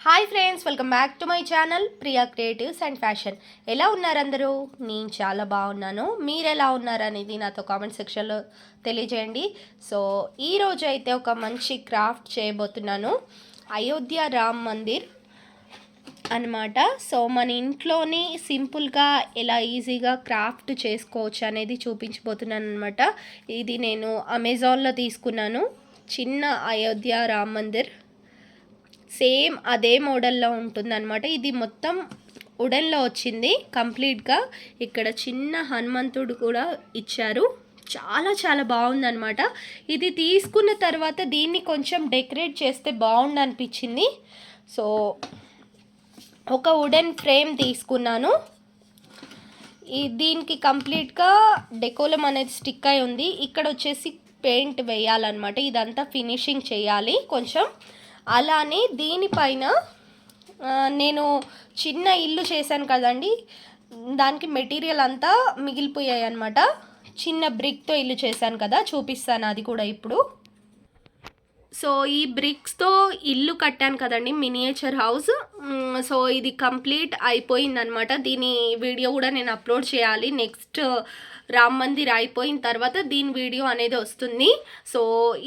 Hi friends, welcome back to my channel Priya creatives and fashion. ఎలా ఉన్నారు అందరూ? నేను చాలా బాగున్నాను. మీరు ఎలా ఉన్నారనేది నాతో కామెంట్ సెక్షన్లో తెలియజేయండి. సో ఈరోజు అయితే ఒక మంచి క్రాఫ్ట్ చేయబోతున్నాను. అయోధ్య రామ్ మందిర్ అనమాట. సో మన ఇంట్లోనే సింపుల్గా ఎలా ఈజీగా క్రాఫ్ట్ చేసుకోవచ్చు అనేది చూపించబోతున్నాను అనమాట. ఇది నేను అమెజాన్లో తీసుకున్నాను. చిన్న అయోధ్య రామ్ మందిర్ సేమ్ అదే మోడల్లో ఉంటుందన్నమాట. ఇది మొత్తం వుడెన్లో వచ్చింది కంప్లీట్గా. ఇక్కడ చిన్న హనుమంతుడు కూడా ఇచ్చారు. చాలా చాలా బాగుందన్నమాట. ఇది తీసుకున్న తర్వాత దీన్ని కొంచెం డెకరేట్ చేస్తే బాగుండు అనిపించింది. సో ఒక వుడెన్ ఫ్రేమ్ తీసుకున్నాను. దీనికి కంప్లీట్గా డెకోలం అనేది స్టిక్ అయి ఉంది. ఇక్కడ వచ్చేసి పెయింట్ వేయాలన్నమాట. ఇదంతా ఫినిషింగ్ చేయాలి కొంచెం. అలానే దీనిపైన నేను చిన్న ఇల్లు చేశాను కదండి, దానికి మెటీరియల్ అంతా మిగిలిపోయాయి అన్నమాట. చిన్న బ్రిక్తో ఇల్లు చేశాను కదా, చూపిస్తాను అది కూడా ఇప్పుడు. సో ఈ బ్రిక్స్తో ఇల్లు కట్టాను కదండి, మినియేచర్ హౌస్. సో ఇది కంప్లీట్ అయిపోయిందనమాట. దీని వీడియో కూడా నేను అప్లోడ్ చేయాలి. నెక్స్ట్ రామ్ మందిర్ అయిపోయిన తర్వాత దీని వీడియో అనేది వస్తుంది. సో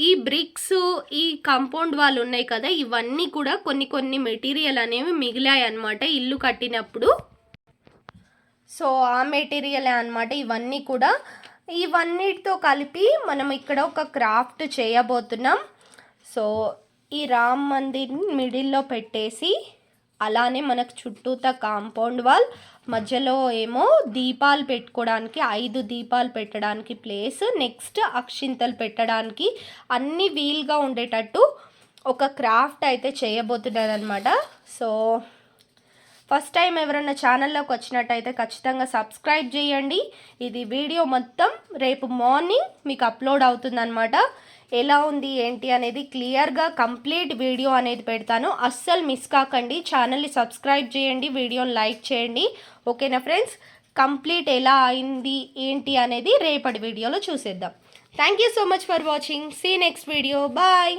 ఈ బ్రిక్స్, ఈ కాంపౌండ్ వాళ్ళు ఉన్నాయి కదా, ఇవన్నీ కూడా కొన్ని మెటీరియల్ అనేవి మిగిలాయి అన్నమాట ఇల్లు కట్టినప్పుడు. సో ఆ మెటీరియల్ అన్నమాట ఇవన్నీ కూడా. ఇవన్నిటితో కలిపి మనం ఇక్కడ ఒక క్రాఫ్ట్ చేయబోతున్నాం. సో ఈ రామ్ మందిర్ని మిడిల్లో పెట్టేసి, అలానే మనకు చుట్టూతా కాంపౌండ్ వాల్, మధ్యలో ఏమో దీపాలు పెట్టుకోవడానికి 5 దీపాలు పెట్టడానికి ప్లేస్, నెక్స్ట్ అక్షింతలు పెట్టడానికి అన్ని వీలుగా ఉండేటట్టు ఒక క్రాఫ్ట్ అయితే చేయబోతున్నాను అనమాట. సో ఫస్ట్ టైం ఎవరైనా ఛానల్లోకి వచ్చినట్టయితే ఖచ్చితంగా సబ్స్క్రైబ్ చేయండి. ఇది వీడియో మొత్తం రేపు మార్నింగ్ మీకు అప్లోడ్ అవుతుందన్నమాట. ఎలా ఉంది ఏంటి అనేది క్లియర్గా కంప్లీట్ వీడియో అనేది పెడతాను. అస్సలు మిస్ కాకండి. ఛానల్ని సబ్స్క్రైబ్ చేయండి, వీడియోని లైక్ చేయండి. ఓకేనా ఫ్రెండ్స్? కంప్లీట్ ఎలా అయింది ఏంటి అనేది రేపటి వీడియోలో చూసేద్దాం. Thank you so much for watching. See next video. Bye.